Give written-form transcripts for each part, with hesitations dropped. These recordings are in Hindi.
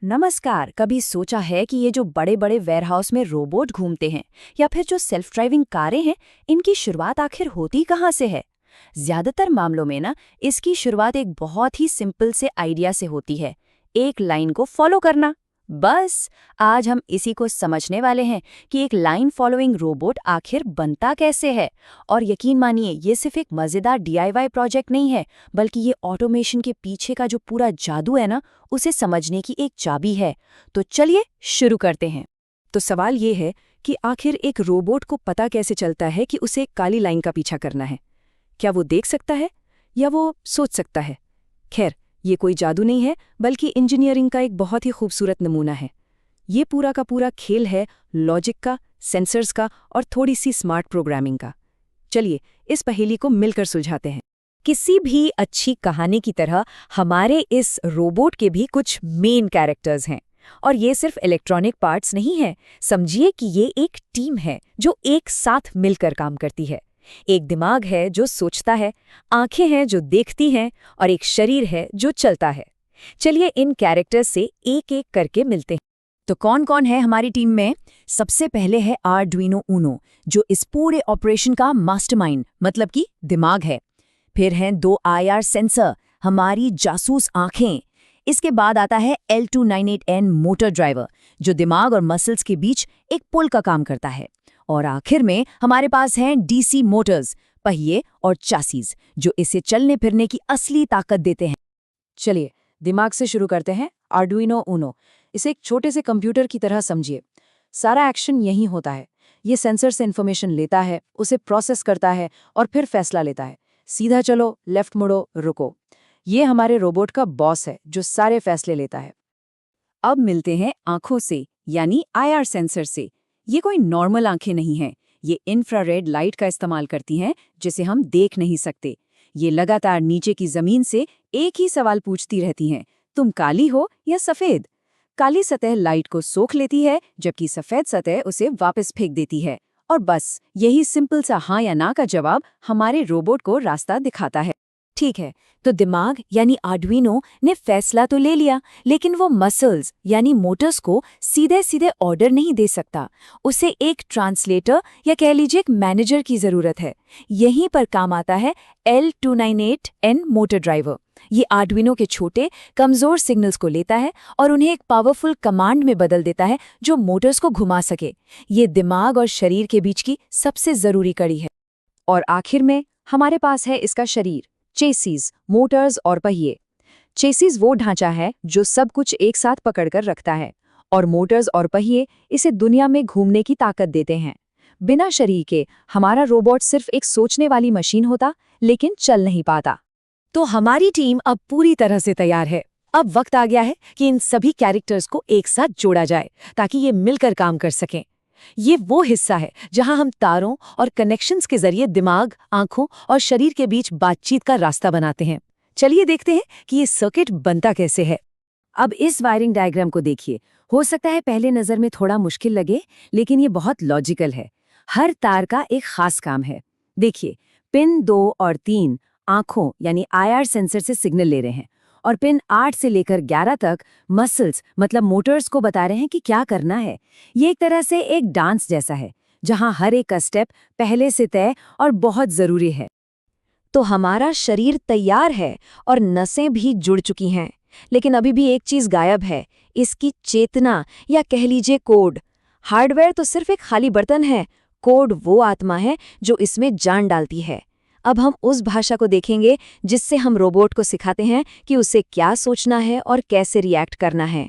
नमस्कार। कभी सोचा है कि ये जो बड़े बड़े वेयरहाउस में रोबोट घूमते हैं या फिर जो सेल्फ ड्राइविंग कारें हैं, इनकी शुरुआत आखिर होती कहाँ से है? ज्यादातर मामलों में ना इसकी शुरुआत एक बहुत ही सिंपल से आइडिया से होती है, एक लाइन को फॉलो करना। बस आज हम इसी को समझने वाले हैं कि एक लाइन फॉलोइंग रोबोट आखिर बनता कैसे है। और यकीन मानिए, ये सिर्फ एक मजेदार डीआईवाई प्रोजेक्ट नहीं है, बल्कि ये ऑटोमेशन के पीछे का जो पूरा जादू है ना, उसे समझने की एक चाबी है। तो चलिए शुरू करते हैं। तो सवाल ये है कि आखिर एक रोबोट को पता कैसे चलता है कि उसे एक काली लाइन का पीछा करना है? क्या वो देख सकता है या वो सोच सकता है? खैर, ये कोई जादू नहीं है, बल्कि इंजीनियरिंग का एक बहुत ही खूबसूरत नमूना है। ये पूरा का पूरा खेल है लॉजिक का, सेंसर्स का और थोड़ी सी स्मार्ट प्रोग्रामिंग का। चलिए इस पहेली को मिलकर सुलझाते हैं। किसी भी अच्छी कहानी की तरह हमारे इस रोबोट के भी कुछ मेन कैरेक्टर्स हैं। और ये सिर्फ इलेक्ट्रॉनिक पार्ट्स नहीं है, समझिए कि ये एक टीम है जो एक साथ मिलकर काम करती है। एक दिमाग है जो सोचता है, आंखें हैं जो देखती हैं, और एक शरीर है जो चलता है। चलिए इन कैरेक्टर्स से एक एक करके मिलते हैं। तो कौन कौन है हमारी टीम में? सबसे पहले है आर्डुइनो ऊनो, जो इस पूरे ऑपरेशन का मास्टरमाइंड मतलब कि दिमाग है। फिर हैं दो आईआर सेंसर, हमारी जासूस आंखें। इसके बाद आता है L298N मोटर ड्राइवर, जो दिमाग और मसल्स के बीच एक पुल का काम करता है। और आखिर में हमारे पास हैं डीसी मोटर्स, पहिए और चासीज, जो इसे चलने फिरने की असली ताकत देते हैं। चलिए दिमाग से शुरू करते हैं। आर्डुइनो ऊनो, इसे एक छोटे से कंप्यूटर की तरह समझिए। सारा एक्शन यहीं होता है। ये सेंसर से इन्फॉर्मेशन लेता है, उसे प्रोसेस करता है और फिर फैसला लेता है। सीधा चलो, लेफ्ट मुड़ो, रुको। ये हमारे रोबोट का बॉस है जो सारे फैसले लेता है। अब मिलते हैं आंखों से, यानी आईआर सेंसर से। ये कोई नॉर्मल आंखें नहीं हैं, ये इंफ्रारेड लाइट का इस्तेमाल करती हैं, जिसे हम देख नहीं सकते। ये लगातार नीचे की जमीन से एक ही सवाल पूछती रहती हैं, तुम काली हो या सफेद? काली सतह लाइट को सोख लेती है, जबकि सफेद सतह उसे वापस फेंक देती है। और बस यही सिंपल सा हाँ या ना का जवाब हमारे रोबोट को रास्ता दिखाता है। ठीक है, तो दिमाग यानी आर्डुइनो ने फैसला तो ले लिया, लेकिन वो मसल्स यानी मोटर्स को सीधे सीधे ऑर्डर नहीं दे सकता। उसे एक ट्रांसलेटर या कह लीजिए एक मैनेजर की जरूरत है। यहीं पर काम आता है L298N मोटर ड्राइवर। ये आर्डुइनो के छोटे कमजोर सिग्नल्स को लेता है और उन्हें एक पावरफुल कमांड में बदल देता है, जो मोटर्स को घुमा सके। ये दिमाग और शरीर के बीच की सबसे जरूरी कड़ी है। और आखिर में हमारे पास है इसका शरीर, चेसीज, मोटर्स और पहिए। चेसीज वो ढांचा है जो सब कुछ एक साथ पकड़कर रखता है, और मोटर्स और पहिए इसे दुनिया में घूमने की ताकत देते हैं। बिना शरीर के हमारा रोबोट सिर्फ एक सोचने वाली मशीन होता, लेकिन चल नहीं पाता। तो हमारी टीम अब पूरी तरह से तैयार है। अब वक्त आ गया है कि इन सभी कैरेक्टर्स को एक साथ जोड़ा जाए, ताकि ये मिलकर काम कर सकें। ये वो हिस्सा है जहां हम तारों और कनेक्शंस के जरिए दिमाग, आंखों और शरीर के बीच बातचीत का रास्ता बनाते हैं। चलिए देखते हैं कि ये सर्किट बनता कैसे है। अब इस वायरिंग डायग्राम को देखिए। हो सकता है पहले नजर में थोड़ा मुश्किल लगे, लेकिन ये बहुत लॉजिकल है। हर तार का एक खास काम है। देखिए, पिन 2 और 3 आंखों यानी आईआर सेंसर से सिग्नल ले रहे हैं, और पिन 8 से लेकर 11 तक मसल्स मतलब मोटर्स को बता रहे हैं कि क्या करना है। ये एक तरह से एक डांस जैसा है, जहां हर एक का स्टेप पहले से तय और बहुत जरूरी है। तो हमारा शरीर तैयार है और नसें भी जुड़ चुकी हैं, लेकिन अभी भी एक चीज गायब है, इसकी चेतना या कह लीजिए कोड। हार्डवेयर तो सिर्फ एक खाली बर्तन है, कोड वो आत्मा है जो इसमें जान डालती है। अब हम उस भाषा को देखेंगे जिससे हम रोबोट को सिखाते हैं कि उसे क्या सोचना है और कैसे रिएक्ट करना है।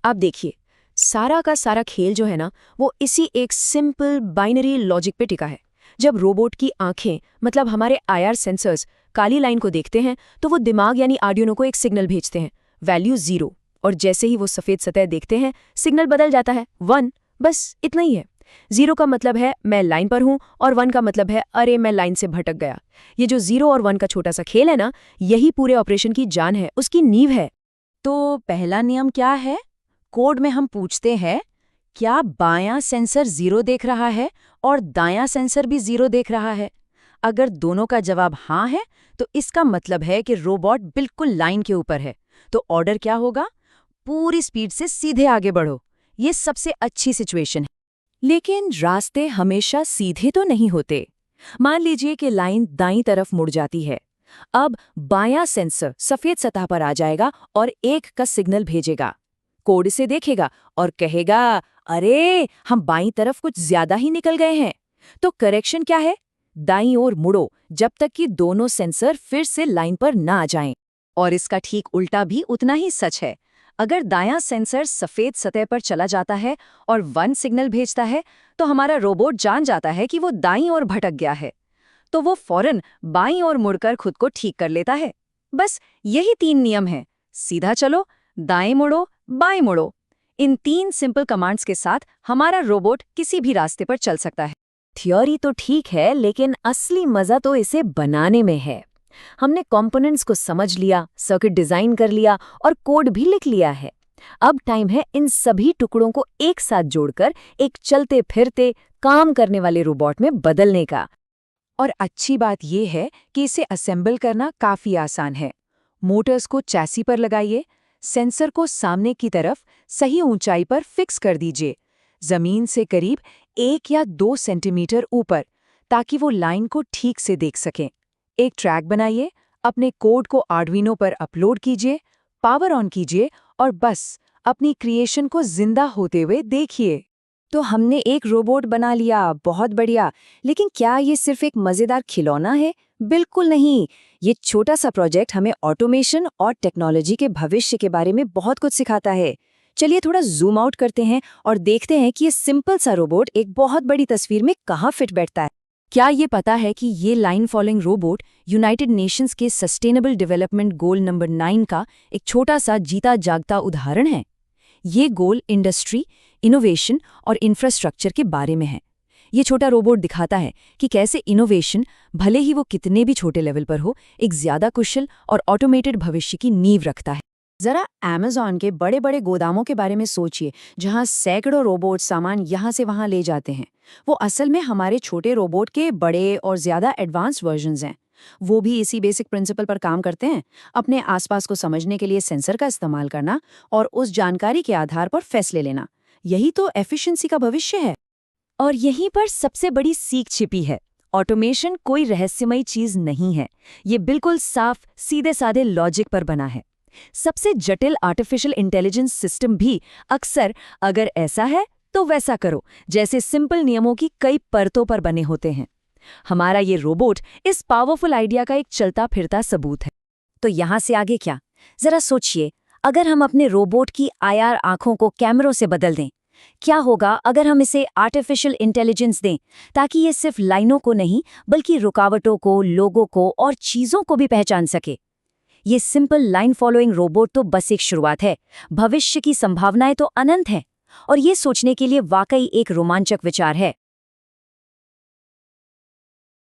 अब देखिए, सारा का सारा खेल जो है ना, वो इसी एक सिंपल बाइनरी लॉजिक पे टिका है। जब रोबोट की आंखें मतलब हमारे आईआर सेंसर्स काली लाइन को देखते हैं, तो वो दिमाग यानी आर्डिनो को एक सिग्नल भेजते हैं, वैल्यू 0। और जैसे ही वो सफेद सतह देखते हैं, सिग्नल बदल जाता है 1। बस इतना ही है। 0 का मतलब है मैं लाइन पर हूं, और 1 का मतलब है अरे मैं लाइन से भटक गया। ये जो 0 और 1 का छोटा सा खेल है ना, यही पूरे ऑपरेशन की जान है, उसकी नींव है। तो पहला नियम क्या है? कोड में हम पूछते हैं, क्या बायां सेंसर 0 देख रहा है और दायां सेंसर भी 0 देख रहा है? अगर दोनों का जवाब हाँ है, तो इसका मतलब है कि रोबोट बिल्कुल लाइन के ऊपर है। तो ऑर्डर क्या होगा? पूरी स्पीड से सीधे आगे बढ़ो। ये सबसे अच्छी सिचुएशन है। लेकिन रास्ते हमेशा सीधे तो नहीं होते। मान लीजिए कि लाइन दाईं तरफ मुड़ जाती है। अब बायां सेंसर सफेद सतह पर आ जाएगा और 1 का सिग्नल भेजेगा। कोड इसे देखेगा और कहेगा, अरे हम बाईं तरफ कुछ ज्यादा ही निकल गए हैं। तो करेक्शन क्या है? दाईं ओर मुड़ो जब तक कि दोनों सेंसर फिर से लाइन पर ना आ जाएं। और इसका ठीक उल्टा भी उतना ही सच है। अगर दायां सेंसर सफेद सतह पर चला जाता है और 1 सिग्नल भेजता है, तो हमारा रोबोट जान जाता है कि वो दाईं ओर भटक गया है। तो वो फौरन बाईं ओर मुड़कर खुद को ठीक कर लेता है। बस यही 3 नियम हैं। सीधा चलो, दाएं मुड़ो, बाएं मुड़ो। इन 3 सिंपल कमांड्स के साथ हमारा रोबोट किसी भी रास्ते पर चल सकता है। थ्योरी तो ठीक है, लेकिन असली मजा तो इसे बनाने में है। हमने कंपोनेंट्स को समझ लिया, सर्किट डिजाइन कर लिया और कोड भी लिख लिया है। अब टाइम है इन सभी टुकड़ों को एक साथ जोड़कर एक चलते फिरते काम करने वाले रोबोट में बदलने का। और अच्छी बात यह है कि इसे असेंबल करना काफी आसान है। मोटर्स को चैसी पर लगाइए, सेंसर को सामने की तरफ सही ऊंचाई पर फिक्स कर दीजिए, जमीन से करीब 1 या 2 सेंटीमीटर ऊपर, ताकि वो लाइन को ठीक से देख सकें। एक ट्रैक बनाइए, अपने कोड को आर्डुइनो पर अपलोड कीजिए, पावर ऑन कीजिए और बस अपनी क्रिएशन को जिंदा होते हुए देखिए। तो हमने एक रोबोट बना लिया, बहुत बढ़िया। लेकिन क्या ये सिर्फ एक मजेदार खिलौना है? बिल्कुल नहीं। ये छोटा सा प्रोजेक्ट हमें ऑटोमेशन और टेक्नोलॉजी के भविष्य के बारे में बहुत कुछ सिखाता है। चलिए थोड़ा जूम आउट करते हैं और देखते हैं कि ये सिंपल सा रोबोट एक बहुत बड़ी तस्वीर में कहाँ फिट बैठता है। क्या ये पता है कि ये line following robot United Nations के सस्टेनेबल डेवलपमेंट गोल नंबर 9 का एक छोटा सा जीता जागता उदाहरण है? ये गोल इंडस्ट्री, इनोवेशन और इंफ्रास्ट्रक्चर के बारे में है। ये छोटा रोबोट दिखाता है कि कैसे इनोवेशन, भले ही वो कितने भी छोटे लेवल पर हो, एक ज्यादा कुशल और ऑटोमेटेड भविष्य की नींव रखता है। जरा अमेज़न के बड़े बड़े गोदामों के बारे में सोचिए, जहां सैकड़ों रोबोट सामान यहां से वहां ले जाते हैं। वो असल में हमारे छोटे रोबोट के बड़े और ज्यादा एडवांस्ड वर्जन्स हैं। वो भी इसी बेसिक प्रिंसिपल पर काम करते हैं, अपने आसपास को समझने के लिए सेंसर का इस्तेमाल करना और उस जानकारी के आधार पर फैसले लेना। यही तो एफिशिएंसी का भविष्य है। और यहीं पर सबसे बड़ी सीख छिपी है। ऑटोमेशन कोई रहस्यमयी चीज नहीं है। ये बिल्कुल साफ, सीधे साधे लॉजिक पर बना है। सबसे जटिल आर्टिफिशियल इंटेलिजेंस सिस्टम भी अक्सर अगर ऐसा है तो वैसा करो जैसे सिंपल नियमों की कई परतों पर बने होते हैं। हमारा ये रोबोट इस पावरफुल आइडिया का एक चलता फिरता सबूत है। तो यहाँ से आगे क्या? जरा सोचिए, अगर हम अपने रोबोट की आईआर आंखों को कैमरों से बदल दें, क्या होगा अगर हम इसे आर्टिफिशियल इंटेलिजेंस दें, ताकि ये सिर्फ लाइनों को नहीं बल्कि रुकावटों को, लोगों को और चीजों को भी पहचान सके। ये सिंपल लाइन फॉलोइंग रोबोट तो बस एक शुरुआत है। भविष्य की संभावनाएं तो अनंत हैं और ये सोचने के लिए वाकई एक रोमांचक विचार है।